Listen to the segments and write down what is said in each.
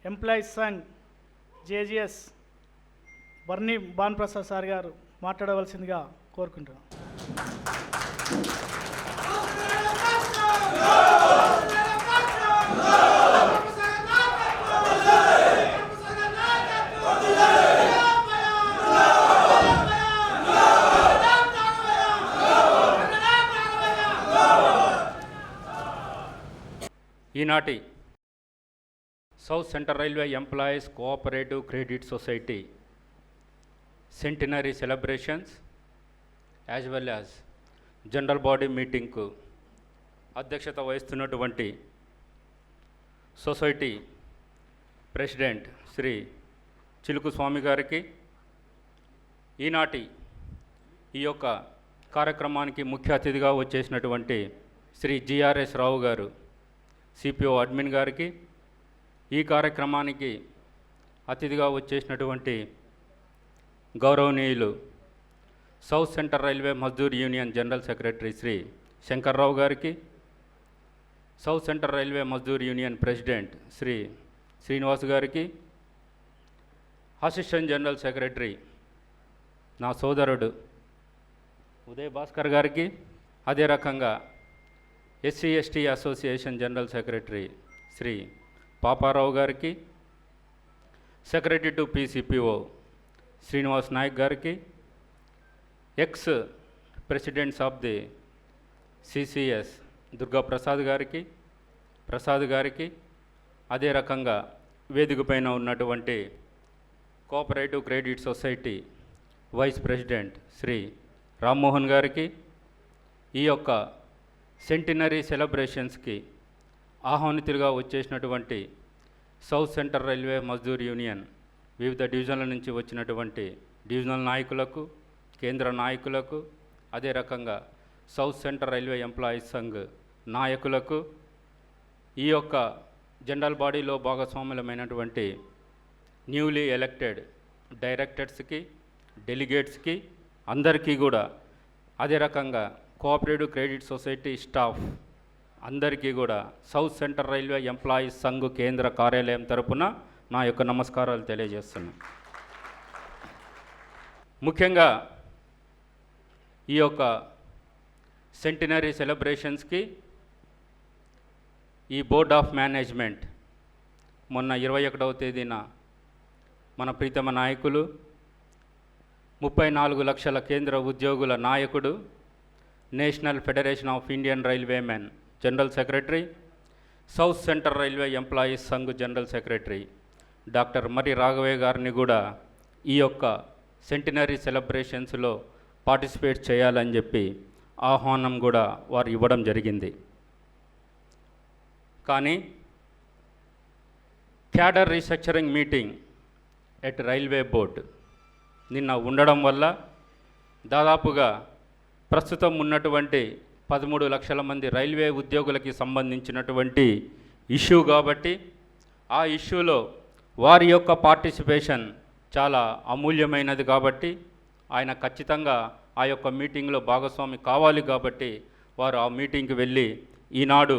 Employees Sangh JGS Barni Bhanuprasad sir గారు మాట్లాడవలసిందిగా కోరుకుంటున్నాం. ఈనాటి south central railway employees cooperative credit society centenary celebrations as well as general body మీటింగ్కు అధ్యక్షత వహిస్తున్నటువంటి సొసైటీ ప్రెసిడెంట్ శ్రీ చిలుకు స్వామి గారికి, ఈనాటి ఈ యొక్క కార్యక్రమానికి ముఖ్య అతిథిగా వచ్చేసినటువంటి శ్రీ జిఆర్ఎస్ రావు గారు సిపిఓ అడ్మిన్ గారికి, ఈ కార్యక్రమానికి అతిథిగా వచ్చేసినటువంటి గౌరవనీయులు south central railway Mazdoor union general secretary Shri Shankarrao గారికి, south central railway Mazdoor union president Shri Srinivas గారికి, అసిస్టెంట్ జనరల్ సెక్రటరీ నా సోదరుడు ఉదయ్ భాస్కర్ గారికి, అదే రకంగా SC ST association general secretary Shri Paparao గారికి, secretary to PCPO Srinivas Nayak గారికి, ex presidents of the CCS Durga Prasad గారికి, అదే రకంగా వేదిక పైన ఉన్నటువంటి cooperative credit society vice president Shri Rammohan గారికి, ఈ యొక్క సెంటినరీ సెలబ్రేషన్స్కి ఆహ్వానితులుగా వచ్చేసినటువంటి south central railway Mazdoor union వివిధ డివిజన్ల నుంచి వచ్చినటువంటి డివిజనల్ నాయకులకు, కేంద్ర నాయకులకు, అదే రకంగా south central railway employees Sangh నాయకులకు, ఈ యొక్క జనరల్ బాడీలో భాగస్వాములమైనటువంటి న్యూలీ ఎలక్టెడ్ డైరెక్టర్స్కి, డెలిగేట్స్కి అందరికీ కూడా, అదే రకంగా కోఆపరేటివ్ క్రెడిట్ సొసైటీ స్టాఫ్ అందరికీ కూడా south central railway employees Sangh కేంద్ర కార్యాలయం తరపున నా యొక్క నమస్కారాలు తెలియజేస్తున్నాను. ముఖ్యంగా ఈ యొక్క సెంటినరీ సెలబ్రేషన్స్కి ఈ బోర్డ్ ఆఫ్ మేనేజ్మెంట్ మొన్న 21వ తేదీన మన ప్రీతమ నాయకులు 34 లక్షల కేంద్ర ఉద్యోగుల నాయకుడు, national federation of Indian railwaymen general secretary, south central railway employees Sangh general secretary doctor మరి రాఘవయ్య గారిని కూడా ఈ యొక్క సెంటినరీ సెలబ్రేషన్స్లో పార్టిసిపేట్ చేయాలని చెప్పి ఆహ్వానం కూడా వారు ఇవ్వడం జరిగింది. కానీ cadre restructuring meeting at railway board నిన్న ఉండడం వల్ల దాదాపుగా ప్రస్తుతం ఉన్నటువంటి 13 లక్షల మంది రైల్వే ఉద్యోగులకి సంబంధించినటువంటి ఇష్యూ కాబట్టి ఆ ఇష్యూలో వారి యొక్క పార్టిసిపేషన్ చాలా అమూల్యమైనది కాబట్టి ఆయన ఖచ్చితంగా ఆ యొక్క మీటింగ్లో భాగస్వామి కావాలి కాబట్టి వారు ఆ మీటింగ్కి వెళ్ళి ఈనాడు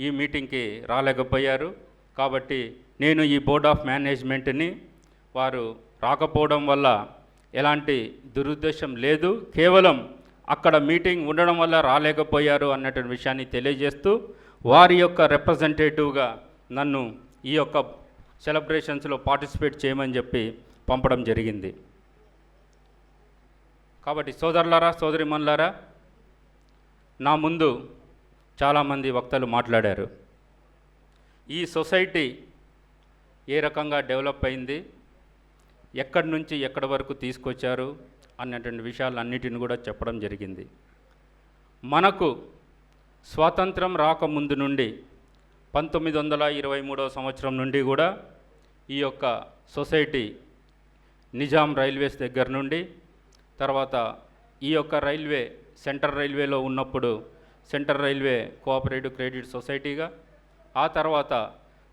ఈ మీటింగ్కి రాలేకపోయారు. కాబట్టి నేను ఈ బోర్డ్ ఆఫ్ మేనేజ్మెంట్ని వారు రాకపోవడం వల్ల ఎలాంటి దురుద్దేశం లేదు, కేవలం అక్కడ మీటింగ్ ఉండడం వల్ల రాలేకపోయారు అన్నటువంటి విషయాన్ని తెలియజేస్తూ వారి యొక్క రిప్రజెంటేటివ్గా నన్ను ఈ యొక్క సెలబ్రేషన్స్లో పార్టిసిపేట్ చేయమని చెప్పి పంపడం జరిగింది. కాబట్టి సోదరులారా, సోదరిమణులారా, నా ముందు చాలామంది వక్తలు మాట్లాడారు. ఈ సొసైటీ ఏ రకంగా డెవలప్ అయింది, ఎక్కడి నుంచి ఎక్కడి వరకు తీసుకొచ్చారు అన్నటువంటి విషయాలన్నిటిని కూడా చెప్పడం జరిగింది. మనకు స్వాతంత్రం రాకముందు నుండి 1923వ సంవత్సరం నుండి కూడా ఈ యొక్క సొసైటీ నిజాం రైల్వేస్ దగ్గర నుండి, తర్వాత ఈ యొక్క రైల్వే సెంట్రల్ రైల్వేలో ఉన్నప్పుడు సెంట్రల్ రైల్వే కోఆపరేటివ్ క్రెడిట్ సొసైటీగా, ఆ తర్వాత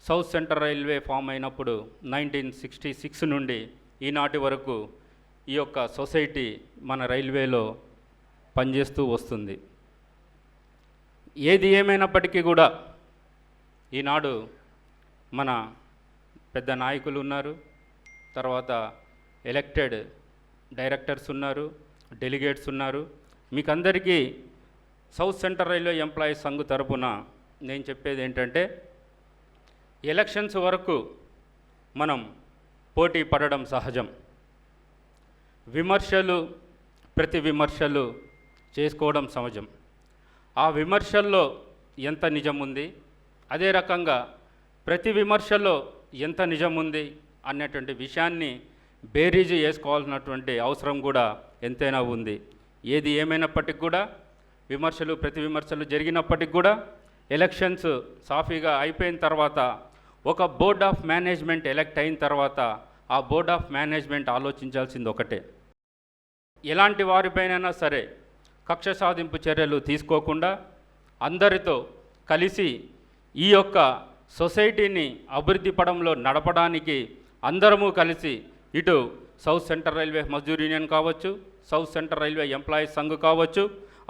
సౌత్ సెంట్రల్ రైల్వే ఫామ్ అయినప్పుడు 1966 నుండి ఈనాటి వరకు ఈ యొక్క సొసైటీ మన రైల్వేలో పనిచేస్తూ వస్తుంది. ఏది ఏమైనప్పటికీ కూడా ఈనాడు మన పెద్ద నాయకులు ఉన్నారు, తర్వాత ఎలక్టెడ్ డైరెక్టర్స్ ఉన్నారు, డెలిగేట్స్ ఉన్నారు. మీకు అందరికీ south central railway employees Sangh తరపున నేను చెప్పేది ఏంటంటే, ఎలక్షన్స్ వరకు మనం పోటీ పడడం సహజం. విమర్శలు, ప్రతి విమర్శలు చేసుకోవడం సహజం. ఆ విమర్శల్లో ఎంత నిజం ఉంది, అదే రకంగా ప్రతి విమర్శలో ఎంత నిజం ఉంది అన్నటువంటి విషయాన్ని బేరీజు వేసుకోవాల్సినటువంటి అవసరం కూడా ఎంతైనా ఉంది. ఏది ఏమైనప్పటికీ కూడా విమర్శలు, ప్రతి విమర్శలు జరిగినప్పటికీ కూడా ఎలక్షన్స్ సాఫీగా అయిపోయిన తర్వాత ఒక బోర్డ్ ఆఫ్ మేనేజ్మెంట్ ఎలక్ట్ అయిన తర్వాత ఆ బోర్డ్ ఆఫ్ మేనేజ్మెంట్ ఆలోచించాల్సింది ఒకటే, ఎలాంటి వారిపైనైనా సరే కక్ష సాధింపు చర్యలు తీసుకోకుండా అందరితో కలిసి ఈ యొక్క సొసైటీని అభివృద్ధి పడంలో నడపడానికి అందరము కలిసి, ఇటు south central railway Mazdoor union కావచ్చు, south central railway employees Sangh కావచ్చు,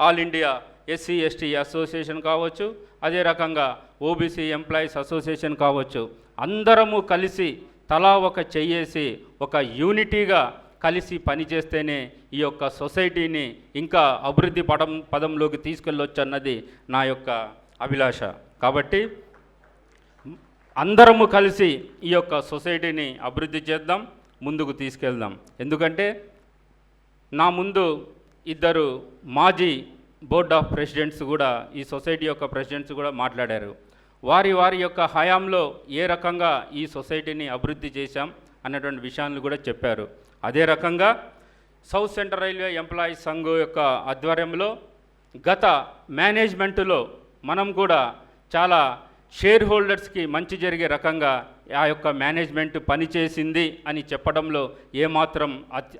all India SC ST association కావచ్చు, అదే రకంగా ఓబీసీ ఎంప్లాయీస్ అసోసియేషన్ కావచ్చు, అందరము కలిసి తలా ఒక చెయ్యేసి ఒక యూనిటీగా కలిసి పనిచేస్తేనే ఈ యొక్క సొసైటీని ఇంకా అభివృద్ధి పదంలోకి తీసుకెళ్ళొచ్చు అన్నది నా యొక్క అభిలాష. కాబట్టి అందరము కలిసి ఈ యొక్క సొసైటీని అభివృద్ధి చేద్దాం, ముందుకు తీసుకెళ్దాం. ఎందుకంటే నా ముందు ఇద్దరు మాజీ బోర్డ్ ఆఫ్ ప్రెసిడెంట్స్ కూడా, ఈ సొసైటీ యొక్క ప్రెసిడెంట్స్ కూడా మాట్లాడారు. వారి యొక్క హయాంలో ఏ రకంగా ఈ సొసైటీని అభివృద్ధి చేశాం అన్నటువంటి విషయాలను కూడా చెప్పారు. అదే రకంగా south central railway employees Sangh యొక్క ఆధ్వర్యంలో గత మేనేజ్మెంటులో మనం కూడా చాలా షేర్ హోల్డర్స్కి మంచి జరిగే రకంగా ఆ యొక్క మేనేజ్మెంట్ పనిచేసింది అని చెప్పడంలో ఏమాత్రం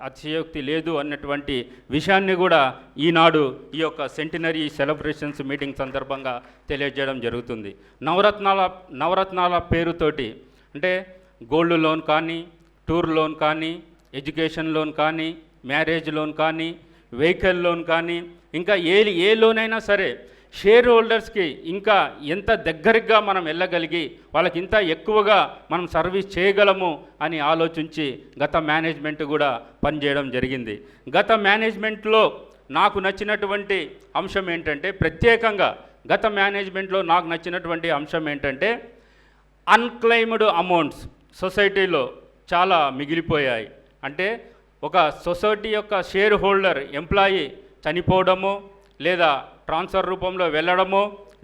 అతిశయోక్తి లేదు అన్నటువంటి విషయాన్ని కూడా ఈనాడు ఈ యొక్క సెంటినరీ సెలబ్రేషన్స్ మీటింగ్ సందర్భంగా తెలియజేయడం జరుగుతుంది. నవరత్నాల పేరుతోటి, అంటే గోల్డ్ లోన్ కానీ, టూర్ లోన్ కానీ, ఎడ్యుకేషన్ లోన్ కానీ, మ్యారేజ్ లోన్ కానీ, వెహికల్ లోన్ కానీ, ఇంకా ఏ లోన్ అయినా సరే షేర్ హోల్డర్స్కి ఇంకా ఎంత దగ్గరగా మనం వెళ్ళగలిగి వాళ్ళకి ఇంత ఎక్కువగా మనం సర్వీస్ చేయగలము అని ఆలోచించి గత మేనేజ్మెంట్ కూడా పనిచేయడం జరిగింది. గత మేనేజ్మెంట్లో నాకు నచ్చినటువంటి అంశం ఏంటంటే, ప్రత్యేకంగా గత మేనేజ్మెంట్లో నాకు నచ్చినటువంటి అంశం ఏంటంటే, అన్క్లెయిమ్డ్ అమౌంట్స్ సొసైటీలో చాలా మిగిలిపోయాయి. అంటే ఒక సొసైటీ యొక్క షేర్ హోల్డర్ ఎంప్లాయీ చనిపోవడమో, లేదా ట్రాన్స్ఫర్ రూపంలో వెళ్ళడమో,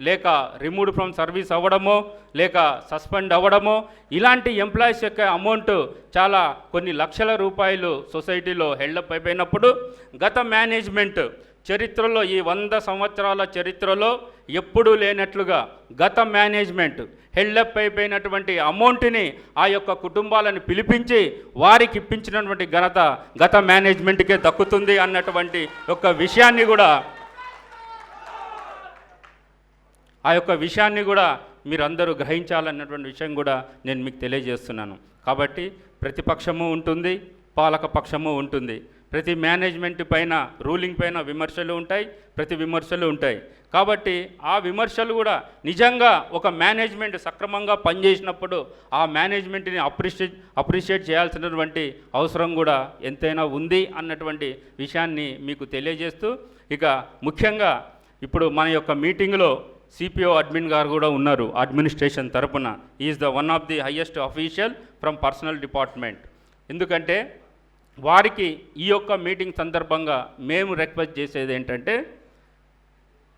లేక రిమూవ్డ్ ఫ్రమ్ సర్వీస్ అవ్వడమో, లేక సస్పెండ్ అవ్వడమో, ఇలాంటి ఎంప్లాయీస్ యొక్క అమౌంట్ చాలా కొన్ని లక్షల రూపాయలు సొసైటీలో హెల్డప్ అయిపోయినప్పుడు గత మేనేజ్మెంట్ చరిత్రలో, ఈ 100 సంవత్సరాల చరిత్రలో ఎప్పుడూ లేనట్లుగా గత మేనేజ్మెంట్ హెల్డప్ అయిపోయినటువంటి అమౌంట్ని ఆ యొక్క కుటుంబాలను పిలిపించి వారికి ఇప్పించినటువంటి ఘనత గత మేనేజ్మెంట్కే దక్కుతుంది అన్నటువంటి ఒక విషయాన్ని కూడా, ఆ యొక్క విషయాన్ని కూడా మీరందరూ గ్రహించాలన్నటువంటి విషయం కూడా నేను మీకు తెలియజేస్తున్నాను. కాబట్టి ప్రతిపక్షము ఉంటుంది, పాలక పక్షము ఉంటుంది. ప్రతి మేనేజ్మెంట్ పైన, రూలింగ్ పైన విమర్శలు ఉంటాయి, ప్రతి విమర్శలు ఉంటాయి. కాబట్టి ఆ విమర్శలు కూడా నిజంగా ఒక మేనేజ్మెంట్ సక్రమంగా పనిచేసినప్పుడు ఆ మేనేజ్మెంట్ని అప్రిషియేట్ చేయాల్సినటువంటి అవసరం కూడా ఎంతైనా ఉంది అన్నటువంటి విషయాన్ని మీకు తెలియజేస్తూ, ఇక ముఖ్యంగా ఇప్పుడు మన యొక్క మీటింగ్లో సిపిఓ అడ్మిన్ గారు కూడా ఉన్నారు. అడ్మినిస్ట్రేషన్ తరపున is the one of the highest official from personal department. ఎందుకంటే వారికి ఈ యొక్క మీటింగ్ సందర్భంగా మేము రిక్వెస్ట్ చేసేది ఏంటంటే,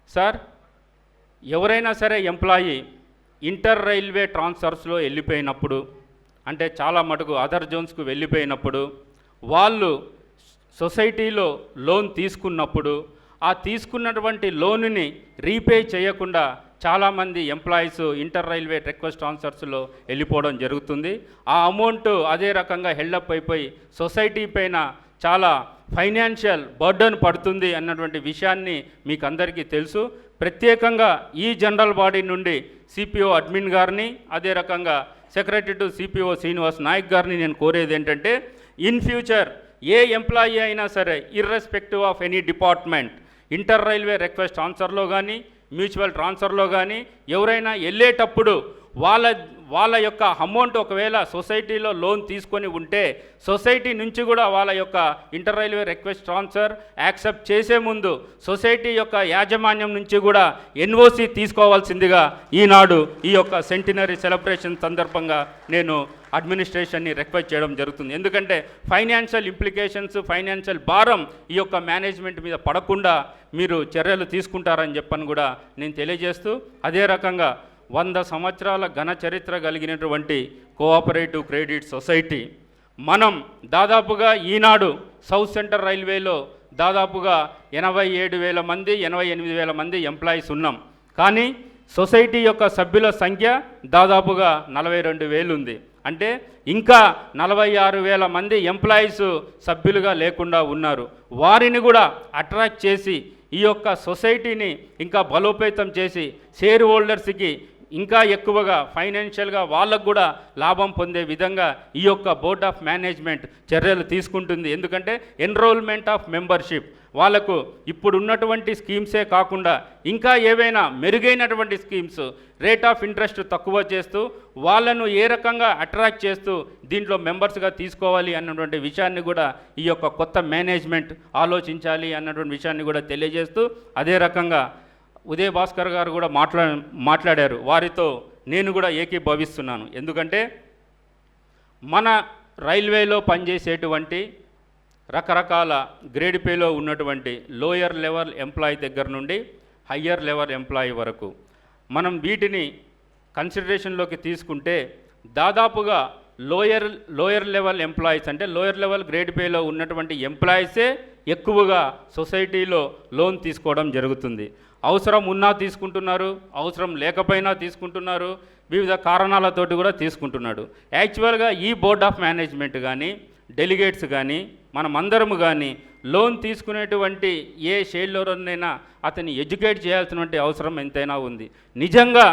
సార్, ఎవరైనా సరే ఎంప్లాయీ ఇంటర్ రైల్వే ట్రాన్స్ఫర్స్లో వెళ్ళిపోయినప్పుడు, అంటే చాలా మటుకు అదర్ జోన్స్కు వెళ్ళిపోయినప్పుడు, వాళ్ళు సొసైటీలో లోన్ తీసుకున్నప్పుడు ఆ తీసుకున్నటువంటి లోనుని రీపే చేయకుండా చాలామంది ఎంప్లాయీస్ ఇంటర్ రైల్వే రిక్వెస్ట్ ట్రాన్స్ఫర్స్లో వెళ్ళిపోవడం జరుగుతుంది. ఆ అమౌంట్ అదే రకంగా హెల్డప్ అయిపోయి సొసైటీ పైన చాలా ఫైనాన్షియల్ బర్డన్ పడుతుంది అన్నటువంటి విషయాన్ని మీకు అందరికీ తెలుసు. ప్రత్యేకంగా ఈ జనరల్ బాడీ నుండి సిపిఓ అడ్మిన్ గారిని, అదే రకంగా secretary to CPO Srinivas Nayak గారిని నేను కోరేది ఏంటంటే, ఇన్ ఫ్యూచర్ ఏ ఎంప్లాయీ అయినా సరే irrespective of any department inter railway request ట్రాన్స్ఫర్లో కానీ, మ్యూచువల్ ట్రాన్స్ఫర్లో కానీ ఎవరైనా వెళ్ళేటప్పుడు వాళ్ళ యొక్క అమౌంట్ ఒకవేళ సొసైటీలో లోన్ తీసుకొని ఉంటే సొసైటీ నుంచి కూడా వాళ్ళ యొక్క inter railway request transfer accept చేసే ముందు సొసైటీ యొక్క యాజమాన్యం నుంచి కూడా ఎన్ఓసి తీసుకోవాల్సిందిగా ఈనాడు ఈ యొక్క సెంటినరీ సెలబ్రేషన్ సందర్భంగా నేను అడ్మినిస్ట్రేషన్ని రిక్వెస్ట్ చేయడం జరుగుతుంది. ఎందుకంటే ఫైనాన్షియల్ ఇంప్లికేషన్స్, ఫైనాన్షియల్ భారం ఈ యొక్క మేనేజ్మెంట్ మీద పడకుండా మీరు చర్యలు తీసుకుంటారని చెప్పని కూడా నేను తెలియజేస్తూ, అదే రకంగా 100 సంవత్సరాల ఘన చరిత్ర కలిగినటువంటి కోఆపరేటివ్ క్రెడిట్ సొసైటీ మనం దాదాపుగా ఈనాడు సౌత్ సెంట్రల్ రైల్వేలో దాదాపుగా 87,000 మంది 88,000 మంది ఎంప్లాయీస్ ఉన్నాం. కానీ సొసైటీ యొక్క సభ్యుల సంఖ్య దాదాపుగా 42,000 ఉంది. అంటే ఇంకా 46,000 మంది ఎంప్లాయీస్ సభ్యులుగా లేకుండా ఉన్నారు. వారిని కూడా అట్రాక్ట్ చేసి ఈ యొక్క సొసైటీని ఇంకా బలోపేతం చేసి షేర్ హోల్డర్స్కి ఇంకా ఎక్కువగా ఫైనాన్షియల్గా వాళ్ళకు కూడా లాభం పొందే విధంగా ఈ యొక్క బోర్డ్ ఆఫ్ మేనేజ్మెంట్ చర్యలు తీసుకుంటుంది. ఎందుకంటే ఎన్రోల్మెంట్ ఆఫ్ మెంబర్షిప్ వాళ్ళకు ఇప్పుడు ఉన్నటువంటి స్కీమ్సే కాకుండా ఇంకా ఏవైనా మెరుగైనటువంటి స్కీమ్స్, రేట్ ఆఫ్ ఇంట్రెస్ట్ తక్కువ చేస్తూ వాళ్ళను ఏ రకంగా అట్రాక్ట్ చేస్తూ దీంట్లో మెంబర్స్గా తీసుకోవాలి అన్నటువంటి విషయాన్ని కూడా ఈ యొక్క కొత్త మేనేజ్మెంట్ ఆలోచించాలి అన్నటువంటి విషయాన్ని కూడా తెలియజేస్తూ, అదే రకంగా ఉదయ్ భాస్కర్ గారు కూడా మాట్లాడారు. వారితో నేను కూడా ఏకీభవిస్తున్నాను. ఎందుకంటే మన రైల్వేలో పనిచేసేటువంటి రకరకాల గ్రేడ్ పేలో ఉన్నటువంటి లోయర్ లెవెల్ ఎంప్లాయీ దగ్గర నుండి హయ్యర్ లెవెల్ ఎంప్లాయీ వరకు మనం వీటిని కన్సిడరేషన్లోకి తీసుకుంటే దాదాపుగా లోయర్ లెవెల్ ఎంప్లాయీస్ అంటే లోయర్ లెవెల్ గ్రేడ్ పేలో ఉన్నటువంటి ఎంప్లాయీసే ఎక్కువగా సొసైటీలో లోన్ తీసుకోవడం జరుగుతుంది. అవసరం ఉన్నా తీసుకుంటున్నారు, అవసరం లేకపోయినా తీసుకుంటున్నారు, వివిధ కారణాలతోటి కూడా తీసుకుంటున్నాడు. యాక్చువల్గా ఈ బోర్డ్ ఆఫ్ మేనేజ్మెంట్ కానీ డెలిగేట్స్ కానీ మనమందరము కానీ లోన్ తీసుకునేటువంటి ఏ షేర్లోనైనా అతన్ని ఎడ్యుకేట్ చేయాల్సినటువంటి అవసరం ఎంతైనా ఉంది. నిజంగా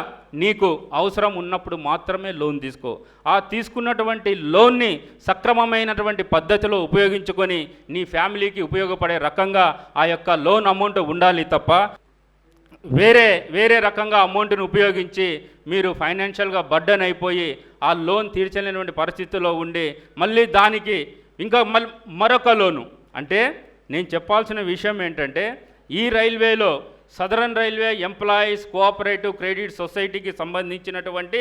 నీకు అవసరం ఉన్నప్పుడు మాత్రమే లోన్ తీసుకో. ఆ తీసుకున్నటువంటి లోన్ని సక్రమమైనటువంటి పద్ధతిలో ఉపయోగించుకొని నీ ఫ్యామిలీకి ఉపయోగపడే రకంగా ఆ యొక్క లోన్ అమౌంట్ ఉండాలి తప్ప వేరే రకంగా అమౌంట్ని ఉపయోగించి మీరు ఫైనాన్షియల్గా బర్డెన్ అయిపోయి ఆ లోన్ తీర్చలేనటువంటి పరిస్థితుల్లో ఉండి మళ్ళీ దానికి ఇంకా మరొక లోను అంటే నేను చెప్పాల్సిన విషయం ఏంటంటే ఈ రైల్వేలో southern railway employees cooperative credit సొసైటీకి సంబంధించినటువంటి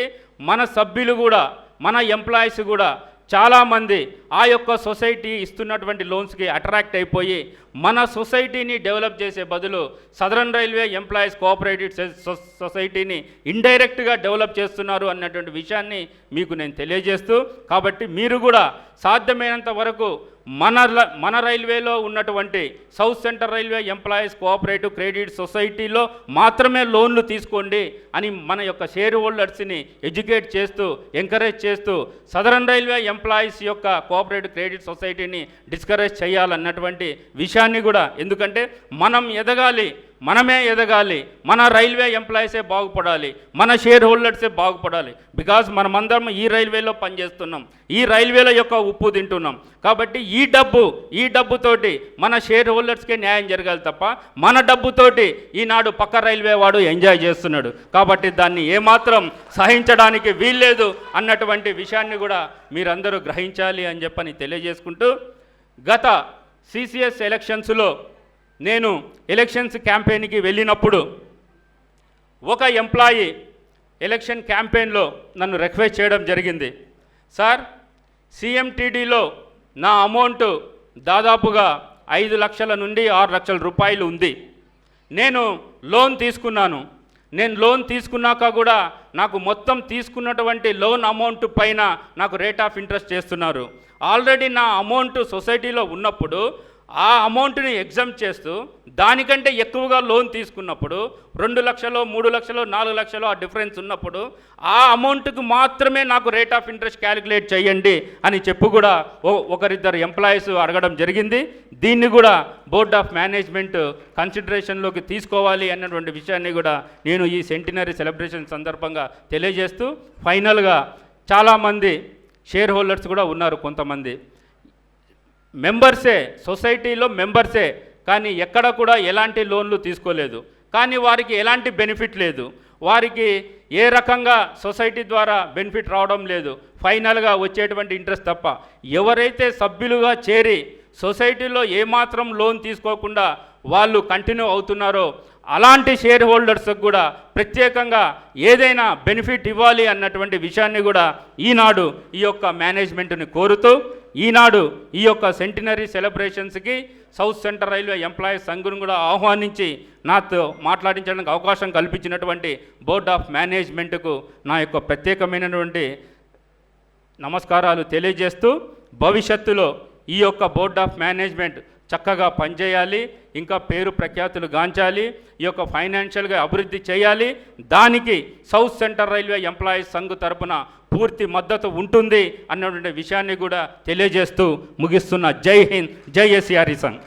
మన సభ్యులు కూడా మన ఎంప్లాయీస్ కూడా చాలామంది ఆ యొక్క సొసైటీ ఇస్తున్నటువంటి లోన్స్కి అట్రాక్ట్ అయిపోయి మన సొసైటీని డెవలప్ చేసే బదులు సదరన్ రైల్వే ఎంప్లాయీస్ కోఆపరేటివ్ సొసైటీని ఇండైరెక్ట్గా డెవలప్ చేస్తున్నారు అన్నటువంటి విషయాన్ని మీకు నేను తెలియజేస్తూ, కాబట్టి మీరు కూడా సాధ్యమైనంత వరకు మన రైల్వేలో ఉన్నటువంటి south central railway employees cooperative credit సొసైటీలో మాత్రమే లోన్లు తీసుకోండి అని మన యొక్క షేర్ హోల్డర్స్ని ఎడ్యుకేట్ చేస్తూ ఎంకరేజ్ చేస్తూ సదరన్ రైల్వే ఎంప్లాయీస్ యొక్క కోఆపరేటివ్ క్రెడిట్ సొసైటీని డిస్కరేజ్ చేయాలన్నటువంటి విషయాన్ని కూడా, ఎందుకంటే మనం ఎదగాలి, మనమే ఎదగాలి, మన రైల్వే ఎంప్లాయీసే బాగుపడాలి, మన షేర్ హోల్డర్సే బాగుపడాలి. బికాజ్ మనమందరం ఈ రైల్వేలో పనిచేస్తున్నాం, ఈ రైల్వేల యొక్క ఉప్పు తింటున్నాం. కాబట్టి ఈ డబ్బుతోటి మన షేర్ హోల్డర్స్కే న్యాయం జరగాలి తప్ప మన డబ్బుతోటి ఈనాడు పక్క రైల్వే వాడు ఎంజాయ్ చేస్తున్నాడు. కాబట్టి దాన్ని ఏమాత్రం సహించడానికి వీల్లేదు అన్నటువంటి విషయాన్ని కూడా మీరందరూ గ్రహించాలి అని చెప్పని తెలియజేసుకుంటూ, గత సిసిఎస్ ఎలక్షన్స్లో నేను ఎలక్షన్స్ క్యాంపెయిన్కి వెళ్ళినప్పుడు ఒక ఎంప్లాయీ ఎలక్షన్ క్యాంపెయిన్లో నన్ను రిక్వెస్ట్ చేయడం జరిగింది. సార్, సిఎంటిడిలో నా అమౌంట్ దాదాపుగా 5 లక్షల నుండి 6 లక్షల రూపాయలు ఉంది. నేను లోన్ తీసుకున్నాను. నేను లోన్ తీసుకున్నాక కూడా నాకు మొత్తం తీసుకున్నటువంటి లోన్ అమౌంట్ పైన నాకు రేట్ ఆఫ్ ఇంట్రెస్ట్ చేస్తున్నారు. ఆల్రెడీ నా అమౌంట్ సొసైటీలో ఉన్నప్పుడు ఆ అమౌంట్ని ఎగ్జామ్ చేస్తూ దానికంటే ఎక్కువగా లోన్ తీసుకున్నప్పుడు 2 లక్షలు 3 లక్షలు 4 లక్షలు ఆ డిఫరెన్స్ ఉన్నప్పుడు ఆ అమౌంట్కి మాత్రమే నాకు రేట్ ఆఫ్ ఇంట్రెస్ట్ క్యాలిక్యులేట్ చేయండి అని చెప్పి కూడా ఒకరిద్దరు ఎంప్లాయీస్ అడగడం జరిగింది. దీన్ని కూడా బోర్డ్ ఆఫ్ మేనేజ్మెంట్ కన్సిడరేషన్లోకి తీసుకోవాలి అన్నటువంటి విషయాన్ని కూడా నేను ఈ సెంటినరీ సెలబ్రేషన్ సందర్భంగా తెలియజేస్తూ, ఫైనల్గా చాలామంది షేర్ హోల్డర్స్ కూడా ఉన్నారు, కొంతమంది మెంబర్సే, సొసైటీలో మెంబర్సే, కానీ ఎక్కడ కూడా ఎలాంటి లోన్లు తీసుకోలేదు, కానీ వారికి ఎలాంటి బెనిఫిట్ లేదు. వారికి ఏ రకంగా సొసైటీ ద్వారా బెనిఫిట్ రావడం లేదు, ఫైనల్గా వచ్చేటువంటి ఇంట్రెస్ట్ తప్ప. ఎవరైతే సభ్యులుగా చేరి సొసైటీలో ఏమాత్రం లోన్ తీసుకోకుండా వాళ్ళు కంటిన్యూ అవుతున్నారో అలాంటి షేర్ హోల్డర్స్కి కూడా ప్రత్యేకంగా ఏదైనా బెనిఫిట్ ఇవ్వాలి అన్నటువంటి విషయాన్ని కూడా ఈనాడు ఈ యొక్క మేనేజ్మెంట్ని కోరుతూ, ఈనాడు ఈ యొక్క సెంటినరీ సెలబ్రేషన్స్కి సౌత్ సెంట్రల్ రైల్వే ఎంప్లాయీస్ సంఘం కూడా ఆహ్వానించి నాతో మాట్లాడించడానికి అవకాశం కల్పించినటువంటి బోర్డ్ ఆఫ్ మేనేజ్మెంట్కు నా యొక్క ప్రత్యేకమైనటువంటి నమస్కారాలు తెలియజేస్తూ, భవిష్యత్తులో ఈ యొక్క బోర్డ్ ఆఫ్ మేనేజ్మెంట్ చక్కగా పనిచేయాలి, ఇంకా పేరు ప్రఖ్యాతులు గాంచాలి, ఈ యొక్క ఫైనాన్షియల్గా అభివృద్ధి చేయాలి. దానికి south central railway employees Sangh తరపున పూర్తి మద్దతు ఉంటుంది అన్నటువంటి విషయాన్ని కూడా తెలియజేస్తూ ముగిస్తున్న. జై హింద్, జై ఎస్ఆర్ఈ సంఘ్.